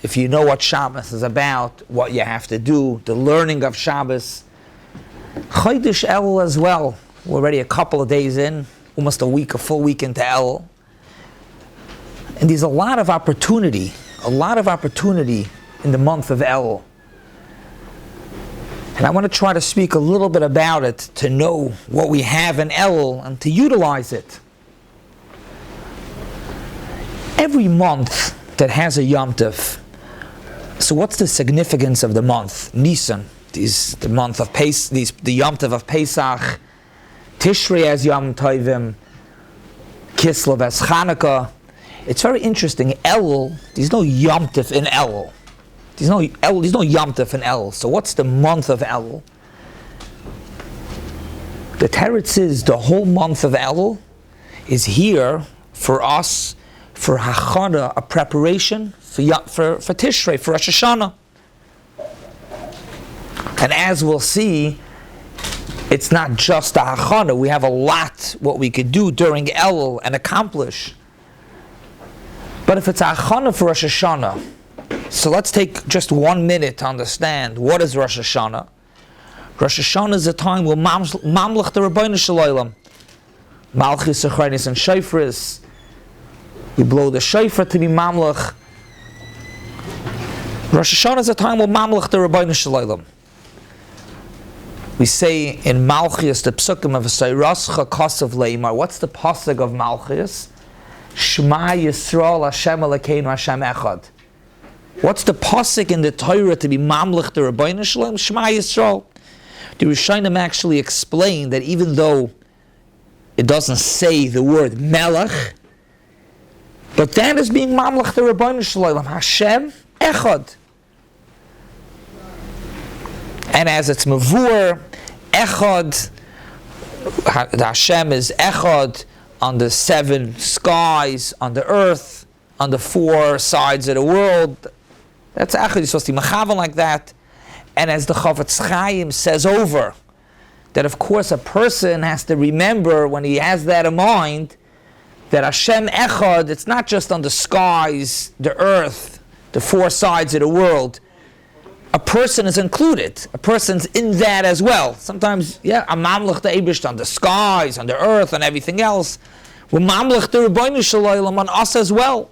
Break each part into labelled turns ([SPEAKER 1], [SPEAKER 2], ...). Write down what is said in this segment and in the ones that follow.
[SPEAKER 1] if you know what Shabbos is about, what you have to do, the learning of Shabbos. Chodesh Elul as well. We're already a couple of days in, almost a full week into Elul. And there's a lot of opportunity in the month of Elul. And I want to try to speak a little bit about it, to know what we have in Elul and to utilize it. Every month that has a Yom Tov. So what's the significance of the month? Nisan, the month of the Yom Tov of Pesach, Tishrei as Yom Tovim, Kislev as Chanukah. It's very interesting. Elul, there's no Yom Tov in Elul. There's no Yom Tov in Elul. So what's the month of Elul? The teretz is the whole month of Elul is here for us, for Hachana, a preparation for Tishrei, for Rosh Hashanah. And as we'll see, it's not just a Hachana. We have a lot what we could do during Elul and accomplish. But if it's a Hachana for Rosh Hashanah, so let's take just 1 minute to understand what is Rosh Hashanah. Rosh Hashanah is a time where Mamlech the Rabbeinu Shalom, Malchus, Scheiner, and Shofris. We blow the shofar to be Mamlech. Rosh Hashanah is a time where Mamlech the Rabbeinu Shalom. We say in Malchus, the psukim of Sayrascha Kosav Leimar. What's the pasuk of Malchus? Shema Yisrael Hashem Elokeinu Hashem Echad. What's the pasuk in the Torah to be Mamlech the Rabbeinu Shalom? Shema Yisrael. The Scheiner actually explained that even though it doesn't say the word Melech, but that is being Mamlech the Rabbeinu Shalom, Hashem Echad. And as it's Mavur, Echad, the Hashem is Echad on the 7 skies, on the earth, on the 4 sides of the world. That's Echad. You're supposed to be Mechavan like that. And as the Chavetz Chaim says over, that of course a person has to remember when he has that in mind, that Hashem Echad, it's not just on the skies, the earth, the 4 sides of the world. A person is included. A person's in that as well. Sometimes, a Mamlech the Eibush on the skies, on the earth, and everything else. We're Mamlech the Rabbeinu Shalom on us as well.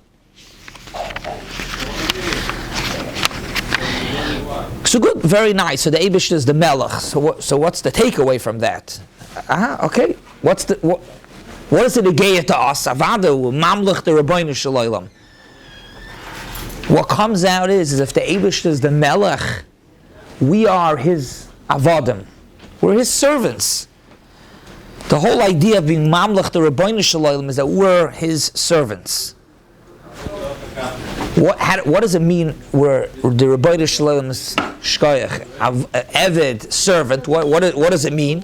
[SPEAKER 1] So good, very nice. So the Eibush is the Melech. So what's the takeaway from that? Okay. What is it again to us? Avadu, Mamlech the Rabbeinu Shalom. What comes out is if the Eibush is the Melech, we are his Avadim. We're his servants. The whole idea of being Mamlech the Rabbeinu Shalom is that we're his servants. What does it mean we're the Rabbeinu Shalom's Shkoyach, Eved, servant? What does it mean?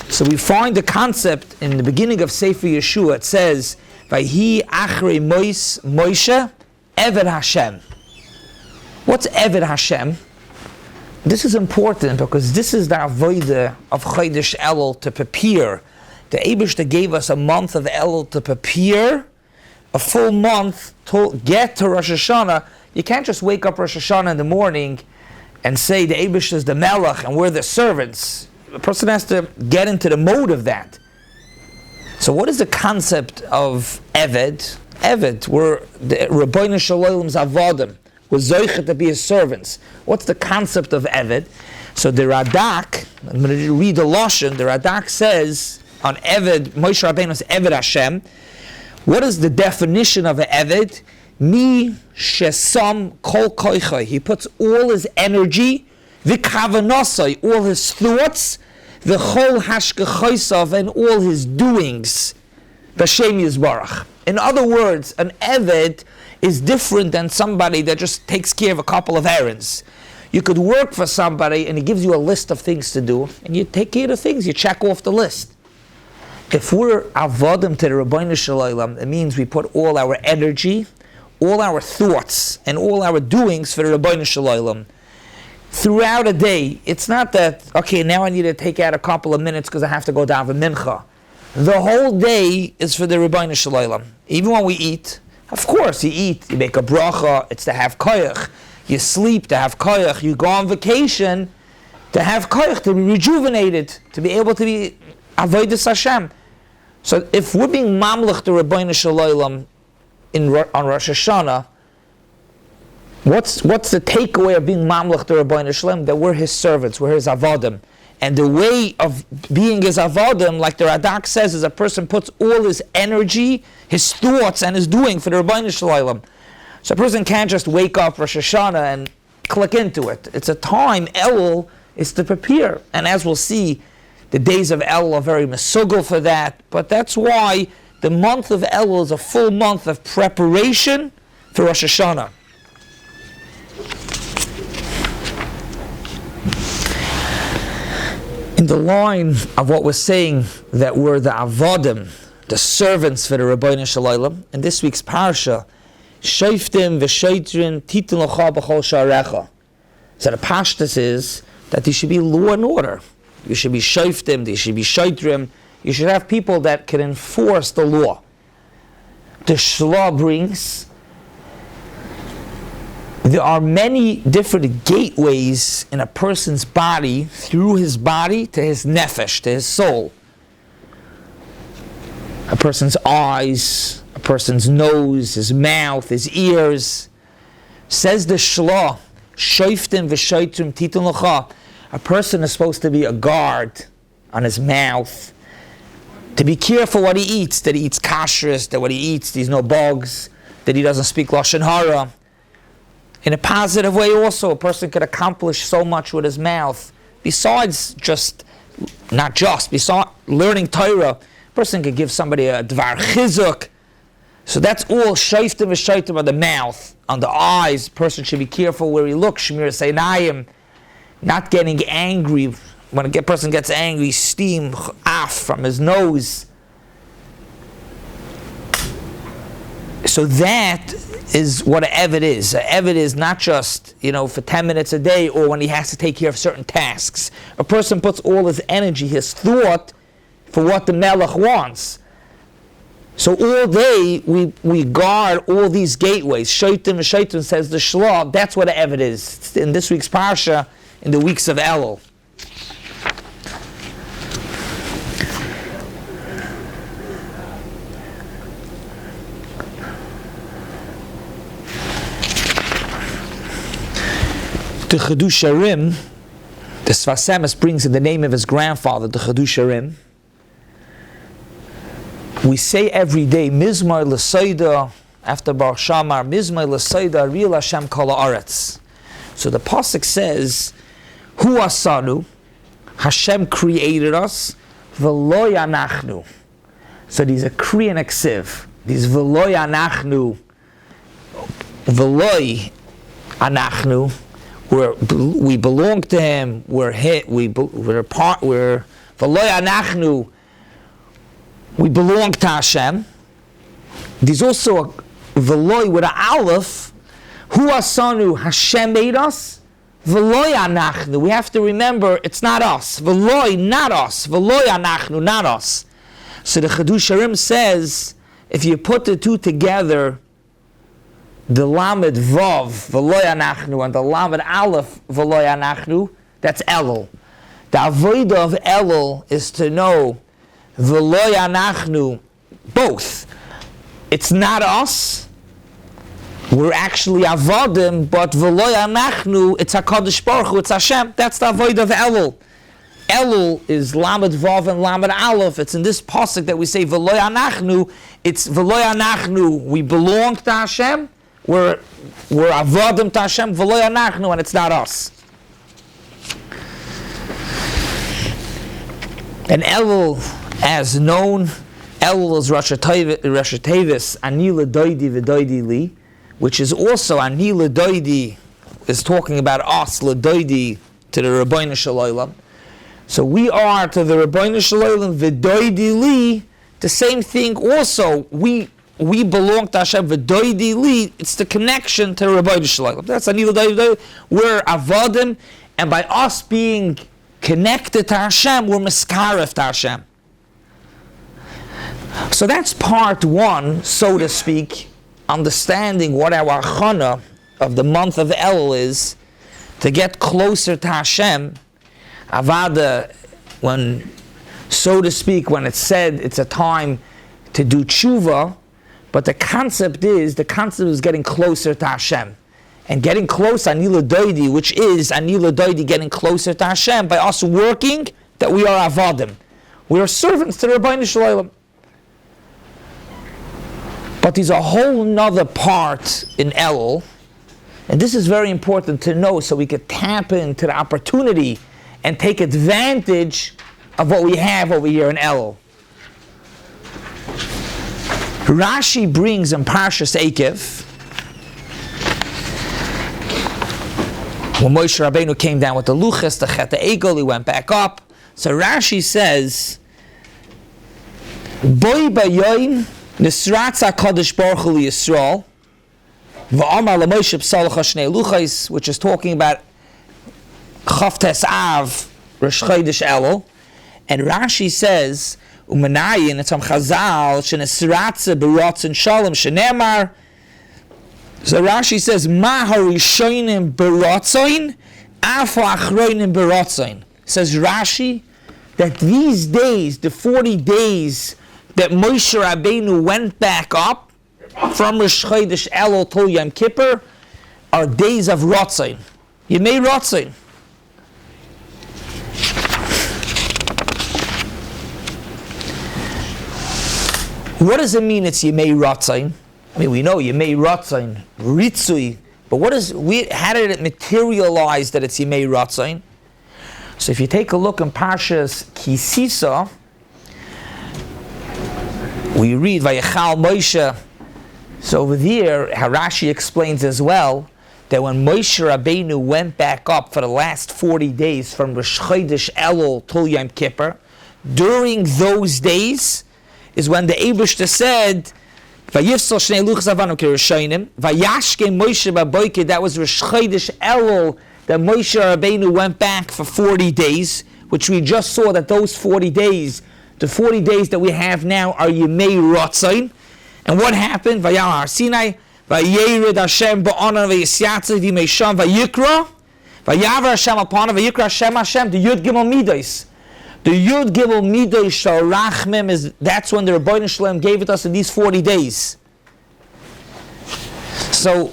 [SPEAKER 1] So we find the concept in the beginning of Sefer Yeshua. It says, Vayhi Achrei Moshe Eved Hashem. What's Eved Hashem? This is important because this is the avodah of Chodesh Elul, to prepare. The Eibishter gave us a month of Elul to prepare, a full month to get to Rosh Hashanah. You can't just wake up Rosh Hashanah in the morning and say the Eibishter is the Melech and we're the servants. A person has to get into the mode of that. So what is the concept of Eved? Eved, we're the Rabbeinu Shalom's Avodim. We're Zoichet to be his servants. What's the concept of Eved? So the Radak, I'm going to read the Lashon, the Radak says on Eved, Moshe Rabbeinu's Eved Hashem, what is the definition of an Eved? Mi shesam kol koichai. He puts all his energy, v'kavanasai, all his thoughts, v'chol hashkachosav, and all his doings, b'shem Yisbarach. In other words, an Eved is different than somebody that just takes care of a couple of errands. You could work for somebody and he gives you a list of things to do, and you take care of the things, you check off the list. If we're avodim to the Rabbeinu Shalom, it means we put all our energy, all our thoughts, and all our doings for the Rabbeinu Shalom. Throughout a day, it's not that, okay, now I need to take out a couple of minutes because I have to go down for mincha. The whole day is for the Rabbeinu Shalom. Even when we eat, Of course, you eat, you make a bracha, it's to have koyach. You sleep to have koyach. You go on vacation to have koyach, to be rejuvenated, to be able to be avodas Hashem. So if we're being mamlech to Rabbeinu Shalom on Rosh Hashanah, what's the takeaway of being mamlech to Rabbeinu Shalom? That we're his servants, we're his avodim. And the way of being his avodim, like the Radak says, is a person puts all his energy, his thoughts, and his doing for the Rabbeinu Shalom. So a person can't just wake up Rosh Hashanah and click into it. It's a time, Elul, is to prepare. And as we'll see, the days of Elul are very mesugel for that. But that's why the month of Elul is a full month of preparation for Rosh Hashanah. In the line of what we're saying, that we're the avodim, the servants for the Rabbeinu Shalom, in this week's parsha, Shoiftim v'shoitrin titin l'cha b'chol sha'arecha. So the pashtus is that there should be law and order. You should be shoiftim, there should be shoitrim. You should have people that can enforce the law. The Shlah brings, there are many different gateways in a person's body, through his body to his nefesh, to his soul. A person's eyes, a person's nose, his mouth, his ears. Says the Shlah, Shoiftim v'shoitrim titin l'cha. A person is supposed to be a guard on his mouth, to be careful what he eats, that he eats kashrus, that what he eats, there's no bugs, that he doesn't speak lashon hara. In a positive way also, a person could accomplish so much with his mouth. Besides besides learning Torah, a person could give somebody a dvar chizuk. So that's all shoiftim v'shoitrim on the mouth. On the eyes, a person should be careful where he looks, shmir seinayim, not getting angry. When a person gets angry, steam off from his nose. So that is what an eved is. An eved is not just, for 10 minutes a day or when he has to take care of certain tasks. A person puts all his energy, his thought, for what the melech wants. So all day we guard all these gateways. Shaitim says the Shlah, that's what an eved is. It's in this week's parsha, in the weeks of Elul. The Chedusharim, the Sfas Emes brings in the name of his grandfather, the Chedusharim. We say every day, Mizmar l'Soida, after Bar Shamar, Mizmar l'Soida, Real Hashem Kol Haaretz. So the pasuk says, Hu asanu, Hashem created us, v'lo yanachnu. So these are Kri and Ksiv. These v'lo yanachnu, v'lo anachnu. We belong to Him. We're a part. We're v'lo anachnu. We belong to Hashem. There's also a v'lo with an aleph. Hu asanu, Hashem made us. V'lo anachnu. We have to remember it's not us. V'lo, not us. V'lo anachnu, not us. So the Chedusharim says, if you put the two together, the Lamed Vav, V'lo Yanachnu, and the Lamed Aleph, V'lo Yanachnu, that's Elul. The Avodah of Elul is to know V'lo Yanachnu, both. It's not us, we're actually Avodim, but V'lo Yanachnu, it's HaKadosh Baruch Hu, it's Hashem. That's the Avodah of Elul. Elul is Lamed Vav and Lamed Aleph. It's in this pasuk that we say V'lo Yanachnu. It's V'lo Yanachnu, we belong to Hashem. We're avodim to Hashem, v'lo yanachnu, and it's not us. And Elul, as known, Elul is Rosh Tevis, Ani l'doidi v'doidi li, which is also Ani l'doidi, is talking about us, l'doidi, to the Rabbeinu Shalom. So we are to the Rabbeinu Shalom, v'doidi li, the same thing also. We belong to Hashem, v'doidi li, it's the connection to Rabbi Shalom. That's Ani l'doidi. We're avodim, and by us being connected to Hashem, we're miskaref to Hashem. So that's part one, so to speak, understanding what our chana of the month of Elul is, to get closer to Hashem, avada, when, so to speak, when it's said it's a time to do tshuva, but the concept is getting closer to Hashem. And getting close, Anila Doidi, which is Anila Doidi, getting closer to Hashem by us working, that we are avadim. We are servants to the Rabbi Shalom. But there's a whole nother part in Elul, and this is very important to know so we could tap into the opportunity and take advantage of what we have over here in Elul. Rashi brings in Parshas Eikev, when Moshe Rabbeinu came down with the Luchas, the Chet Egel, he went back up. So Rashi says, Boi bayoim nisratza kadosh baruch hu Yisrael v'amar l'Moshe b'salach shnei luchais, which is talking about Chavtes Av Rosh Chodesh Elul, and Rashi says Umanayin, it's from Chazal, shenisratza b'rotzin shalom shenemar. So Rashi says, Ma harishonim b'rotzoin, afu achroinim b'rotzoin. Says Rashi that these days, the 40 days that Moshe Rabbeinu went back up from Rosh Chodesh Elul till Yom Kippur, are days of rotzoin. Yemei rotzoin. What does it mean it's Yemei rotzoin? I mean, we know Yemei Ratzain, Ritzui, but how did it materialize that it's Yemei Ratzain? So if you take a look in Parshas Kisisa, we read Vayechal Moshe. So over there, Harashi explains as well that when Moshe Rabbeinu went back up for the last 40 days from Rosh Chodesh Elul till Yom Kippur, during those days is when the Eibishter said, Vayifsal shnei luchas avanim kirushonim. Vayashke Moshe baboike. That was Rosh Chodesh Elul that Moshe Rabbeinu went back for 40 days, which we just saw that those 40 days, the 40 days that we have now, are Yemei Ratzain. And what happened? Vayal Har Sinai. Vayered Hashem ba'onan vayisyatzav yimei sham vayikra. Vayavar Hashem upon vayikra Hashem the Yud Gimel Midos. The Yud Gimel Midos Shal Rachmim is, that's when the Rabbi Shalom gave it us in these 40 days. So,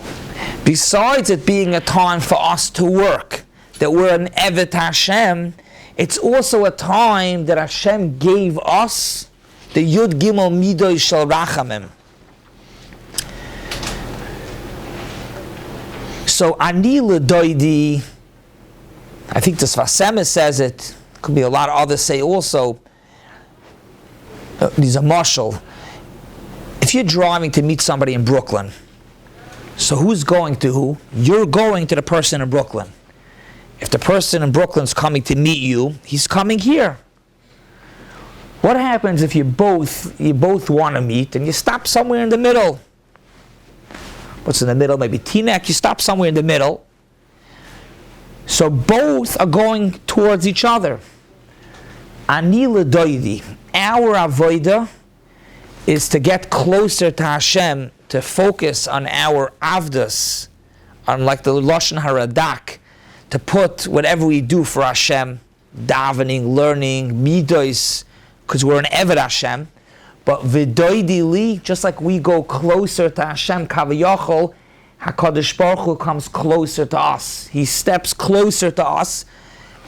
[SPEAKER 1] besides it being a time for us to work, that we're an Evet Hashem, it's also a time that Hashem gave us the Yud Gimel Midos Shal Rachamim. So, Ani L'Doidi, I think the Sfasema says it, could be a lot of others say also, these are marshal. If you're driving to meet somebody in Brooklyn, so who's going to who? You're going to the person in Brooklyn. If the person in Brooklyn's coming to meet you, he's coming here. What happens if you both want to meet and you stop somewhere in the middle? What's in the middle? Maybe Teaneck, you stop somewhere in the middle. So both are going towards each other. Ani l'doidi, our avodah is to get closer to Hashem, to focus on our avdas, on like the Lashon Haradak, to put whatever we do for Hashem, davening, learning, midos, because we're an Eved Hashem. But v'doidi li, just like we go closer to Hashem, kaviyachol, HaKadosh Baruch Hu comes closer to us. He steps closer to us.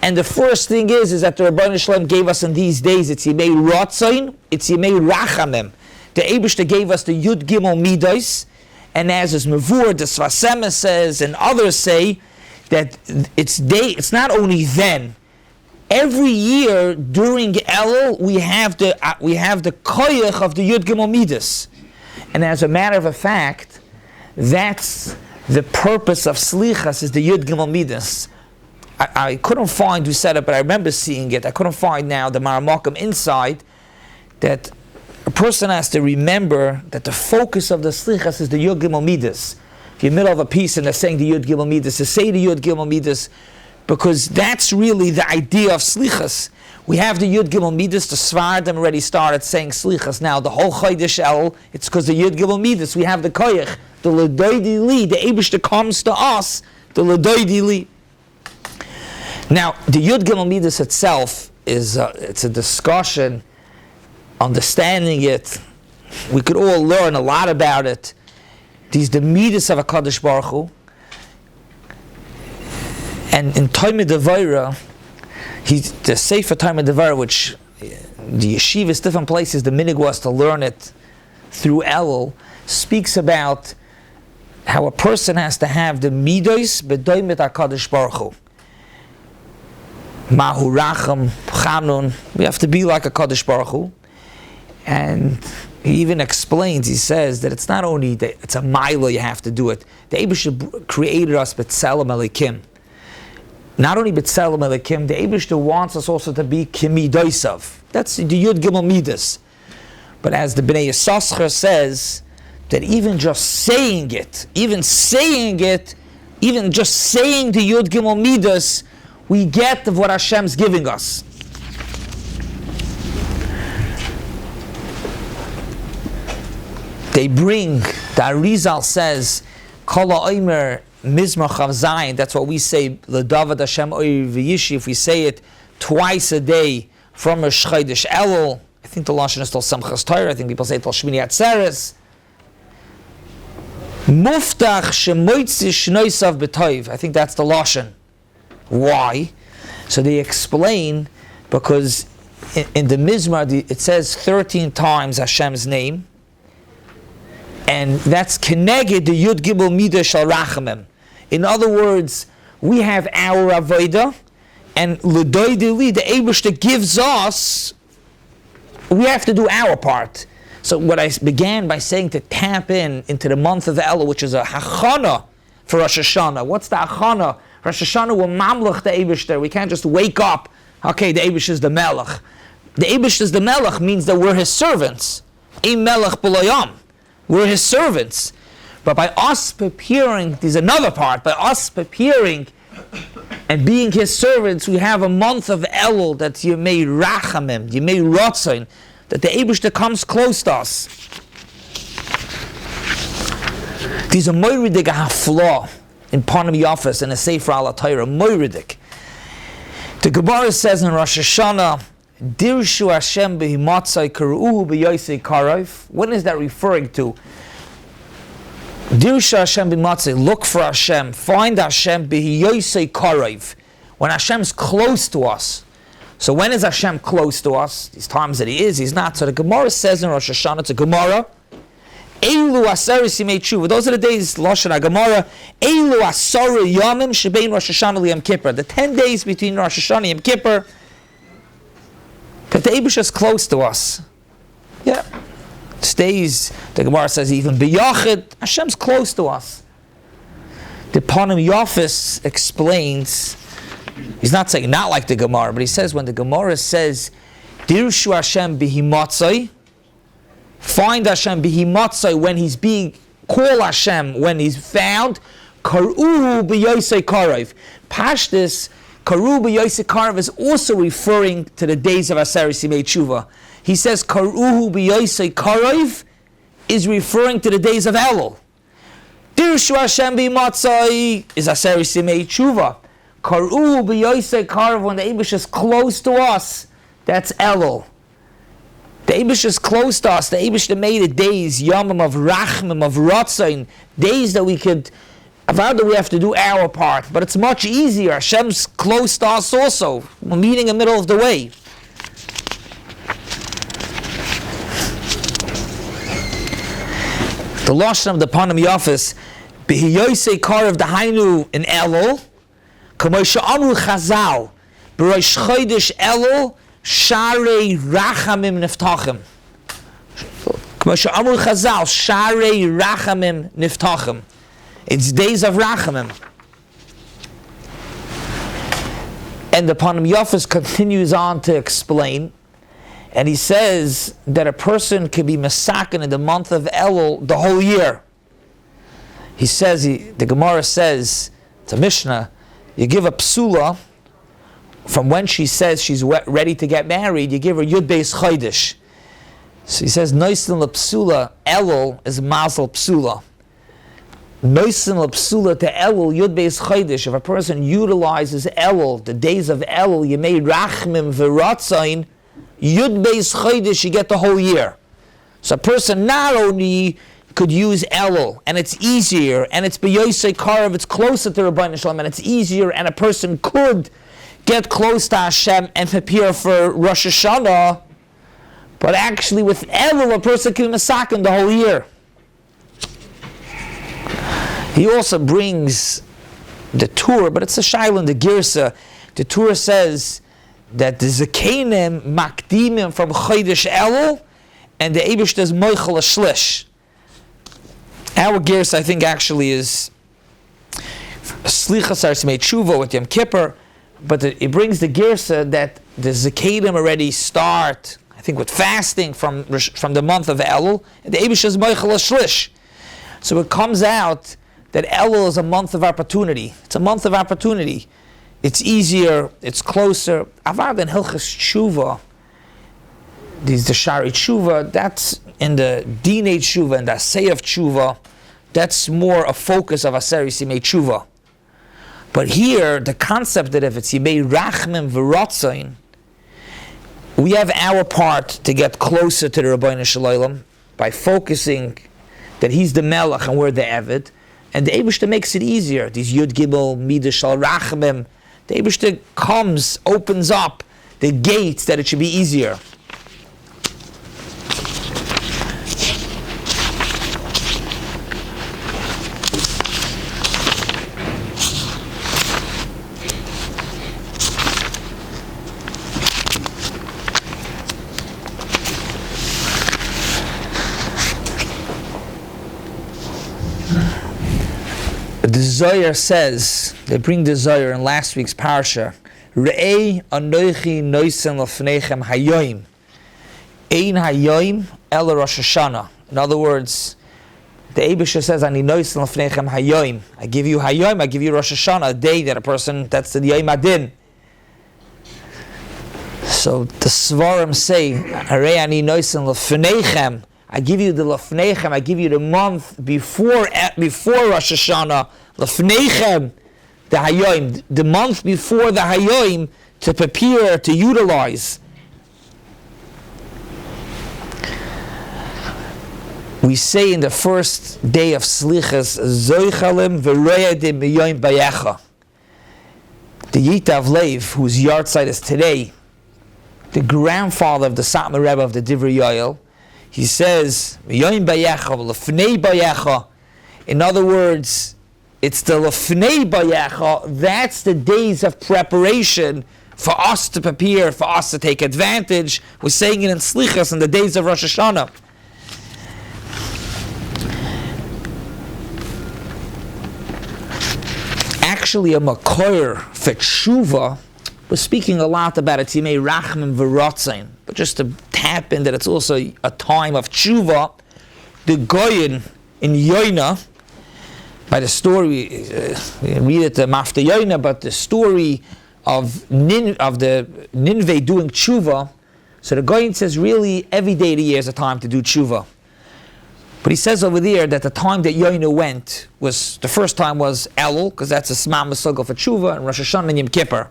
[SPEAKER 1] And the first thing is that the Rabbi Shalom gave us in these days, it's Yemei Ratzain, it's Yemei Rachamim. The Eibishter gave us the Yud Gimel Midos, and as is Mavur, the Sfasema says, and others say, that it's not only then. Every year during Elul, we have the koyach of the Yud Gimel Midos. And as a matter of fact, that's the purpose of Slichas, is the Yud Gimel Midos. I couldn't find who said it, but I remember seeing it. I couldn't find now the Maramakim inside, that a person has to remember that the focus of the Slichas is the Yud Gimel Midos. If you're in the middle of a piece and they're saying the Yud Gimel Midos, to say the Yud Gimel Midos because that's really the idea of slichas. We have the Yud Gimel Midas, the Svardim already started saying slichas. Now the whole Chodesh El, it's because the Yud Gimel Midas, we have the Koyach, the L'doidi Li, the Eibishter comes to us, the L'doidi Li. Now the Yud Gimel Midas itself is it's a discussion, understanding it. We could all learn a lot about it. These the Midas of HaKadosh Baruch Hu. And in Talmud Devaira, the Sefer Talmud Devaira, which the yeshivas, different places, the minig was to learn it through Elul, speaks about how a person has to have the midos b'doimet HaKadosh Baruch Hu. Mahu Racham, Chanun, we have to be like a Kadosh Baruch Hu. And he even explains, he says that it's not only that it's a mila you have to do it. The Eibishter created us b'tzelem elikim. Not only b'tzelem elikim, the Eibishter wants us also to be kimidoisav. That's the Yud Gimel Midas. But as the Bnei Yissaschar says, that even just saying it, even just saying the Yud Gimel Midas, we get of what Hashem's giving us. They bring, the Arizal says, Kol ha'omer mizmor chav zayin, that's what we say, L'David Hashem oyer v'yishi, if we say it twice a day from Rosh Chodesh Elul. I think the Lashon is till Simchas Torah, I think people say it till Shmini Atzeres. Muftach shemoitzi shnoisav b'toiv, I think that's the Lashon. Why? So they explain, because in the Mizmar it says 13 times Hashem's name, and that's Keneged the Yud Gimel Midah Shal Rachamim. In other words, we have our Avodah, and L'doidili, the Eibishter gives us, we have to do our part. So what I began by saying to tap into the month of Elul, which is a Hachana for Rosh Hashanah. What's the Hachana? Rosh Hashanah will mamlech the Eibishter. We can't just wake up, okay, the Eibishter is the Melech. The Eibishter is the Melech means that we're his servants. Ein Melech b'layam. We're his servants. But by us preparing, there's another part, by us preparing and being his servants, we have a month of Elul that you may rachamim, you may rotzain, that the Eibishter comes close to us. There's a moiridik haflah in Panim Yafas in a Sefer Al HaTorah, moiridik. The Gemara says in Rosh Hashanah, Dirshu Hashem behimatzai karu'uhu b'yosei karov. When is that referring to? Dirshu Hashem behimatzai, look for Hashem, find Hashem b'yosei karov. When Hashem's close to us. So when is Hashem close to us? These times that he is, he's not. So the Gemara says in Rosh Hashanah, it's a Gemara, Eilu aseres yimei tshuva. Those are the days, Lashon HaGemara, Eilu asara yomim shebein Rosh Hashanah liyom kippur. The 10 days between Rosh Hashanah and Yom Kippur, that the Eibush is close to us. Yeah. Stays, the Gemara says, even b'yachid, Hashem's close to us. The Panim Yafis explains, he's not saying not like the Gemara, but he says when the Gemara says, Dirshu Hashem bihimatzai, find Hashem bihimatzai when he's being, call Hashem when he's found, karu'u b'yosei karov. Pashtus, Karu b'yosei karov is also referring to the days of Aseres Yimei Tshuva. He says Karuhu b'yosei karov is referring to the days of Elul. Dirshu Hashem b'matzai is Aseres Yimei Tshuva. Karuhu b'yosei karov, when the Eibush is close to us, that's Elul. The Eibush is close to us. The Eibush made the days, Yomim of Rachmim, of Rotzain, days that we could, about that we have to do our part, but it's much easier. Hashem's close to us also. We're meeting in the middle of the way. The Lashon of the Panim Yafis, B'hiyosei Karav Dahainu in Elul, K'moshe Amru Chazal, B'rosh Chodesh Elul, Sharei Rachamim Niftachim. K'moshe Amru Chazal, Sharei Rachamim Niftachim. It's days of Rachamim. And the Panim Yafis continues on to explain, and he says that a person can be masakin in the month of Elul the whole year. He says, the Gemara says, it's a Mishnah, you give a psula, from when she says she's ready to get married, you give her Yud Beis Chodesh. So he says, Noisin L'Psula, Elul is Mazel Psula. Noisin L'Psula to Elul, Yud Beis Chodesh. If a person utilizes Elul, the days of Elul, you made Rachmim V'Ratzain, Yud Beis Chodesh, you get the whole year. So a person not only could use Elul, and it's easier, and it's B'Yosei Karev, it's closer to Rabbi Shalom, and it's easier, and a person could get close to Hashem and prepare for Rosh Hashanah, but actually with Elul, a person can masakin the whole year. He also brings the Torah, but it's a shaila in the Girsa. The Torah says that the Zakenim makdimim from Chodesh Elul, and the Eibishter is Moichel Shlish. Our Girsa, I think, actually is Slichas Arsimei Tshuva with Yom Kippur, but it brings the Girsa that the Zakedim already start, I think, with fasting from the month of Elul, and the Eibishter is Moichel Shlish. So it comes out that Elul is a month of opportunity. It's a month of opportunity. It's easier, it's closer. Avar than Hilchas Tshuva, the Shari Tshuva, that's in the Dinei Tshuva and the Asay of Tshuva, that's more a focus of Aseri Simei Tshuva. But here, the concept that if it's Yimei Rachmim V'Ratzain, we have our part to get closer to the Rabbeinu Shalom by focusing that he's the Melech and we're the Eved, and the Eibishter makes it easier. These Yud Gimel, Midah Shal Rachmim, the Eibishter comes, opens up the gates that it should be easier. The Zohar says, they bring the Zohar in last week's parsha, Re'ei anoichi noisen lefneichem hayoim, ein hayoim el Rosh Hashanah. In other words, the Eibishter says, Ani noisen lefneichem hayoim. I give you hayoim, I give you Rosh Hashanah, a day that a person, that's the Yom Adin. So the Svarim say, Re'ei ani noisen lefneichem, I give you the Lefneichem, I give you the month before Rosh Hashanah, Lefneichem, the Hayoim, the month before the Hayoim, to prepare, to utilize. We say in the first day of Slichas, Zoichalim v'royadim b'yoim bayecha. The Yitav Lev, whose yahrzeit is today, the grandfather of the Satmar Rebbe of the Divrei Yoel, he says, in other words, it's the Lefnei Bayecha, that's the days of preparation for us to prepare, for us to take advantage. We're saying it in Slichas in the days of Rosh Hashanah. Actually, a Makoyer for Tshuva, we're speaking a lot about it, Yimei Rachmim V'Ratzain, but just to tap in that it's also a time of Tshuva, the Goyin in Yoina, by the story, we read it after Yoina, but the story of the Ninveh doing Tshuva, so the Goyin says really every day of the year is a time to do Tshuva. But he says over there that the time that Yoina went was, the first time was Elul, because that's a Sma Masugel for Tshuva, and Rosh Hashanah and Yom Kippur.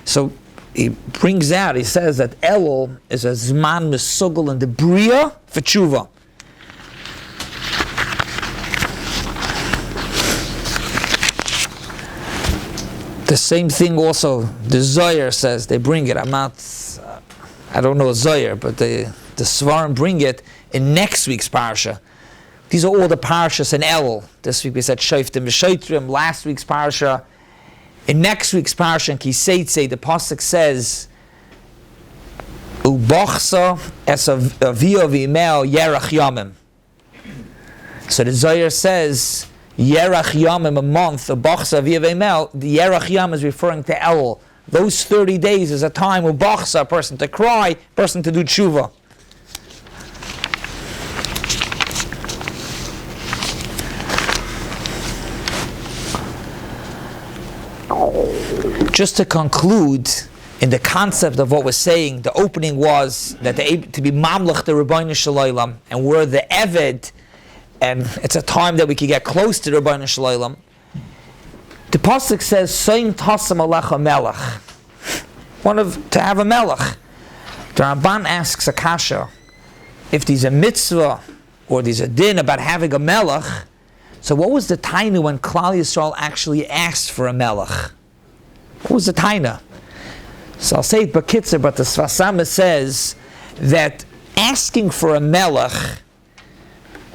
[SPEAKER 1] So he brings out, he says that Elul is a Zman Mesugel in the Bria for Tshuva. The same thing also, the Zohar says, they bring it. I don't know Zohar, but the Svarim bring it in next week's parsha. These are all the parshas in Elul. This week we said Shoftim V'Shoitrim, last week's parsha. In next week's parsha, in Kiseitze, the pasuk says, "Ubochsa es avio v'imel yerach yomim." So the Zohar says, "Yerach yomim," a month. Ubochsa avio v'imel. The yerach yom is referring to Elul. Those 30 days is a time ubochsa, a person to cry, a person to do tshuva. Just to conclude, in the concept of what we're saying, the opening was that to be mamlech the Rabbeinu Shalom, and we're the Eved, and it's a time that we can get close to the Rabbeinu Shalom. The pasuk says, "Soim tasam alecha melech," to have a melech. The Ramban asks a kasha, if there's a mitzvah or there's a din about having a melech, so what was the taina when Klal Yisrael actually asked for a melech? What was the taina? So I'll say it b'kitzer, but the Sfasama says that asking for a melech,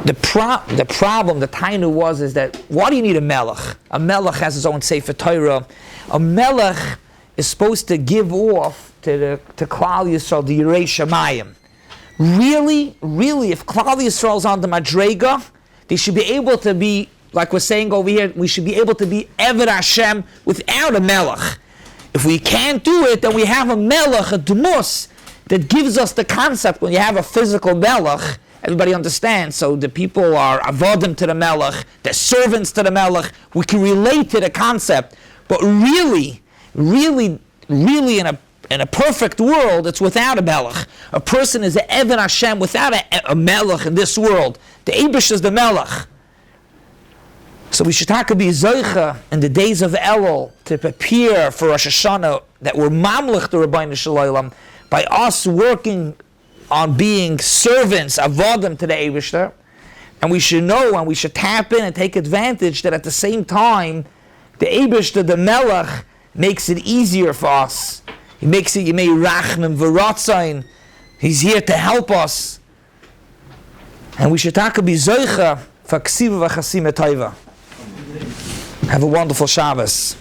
[SPEAKER 1] the problem, the taina is that, why do you need a melech? A melech has his own sefer Torah. A melech is supposed to give off to Klal Yisrael the Yirei Shamayim. Really, if Klal Yisrael is on the Madrega, they should be able to be, like we're saying over here, we should be able to be Eved Hashem without a melech. If we can't do it, then we have a melech, a dumus, that gives us the concept. When you have a physical melech, everybody understands. So the people are avodim to the melech, they're servants to the melech. We can relate to the concept. But really in a perfect world, it's without a melech. A person is an Eved Hashem without a melech in this world. The Eibush is the melech. So we should be zoicha in the days of Elul to prepare for Rosh Hashanah, that we're mamlech the Rabbeinu Shalom by us working on being servants, avodim to the Eibishter. And we should know, and we should tap in and take advantage that at the same time, the Eibishter, the Melech, makes it easier for us. He makes it Yemei Rachmim V'Ratzain. He's here to help us. And we should be zoicha for Ksiva V'Chasim Etayva. Have a wonderful Shabbos.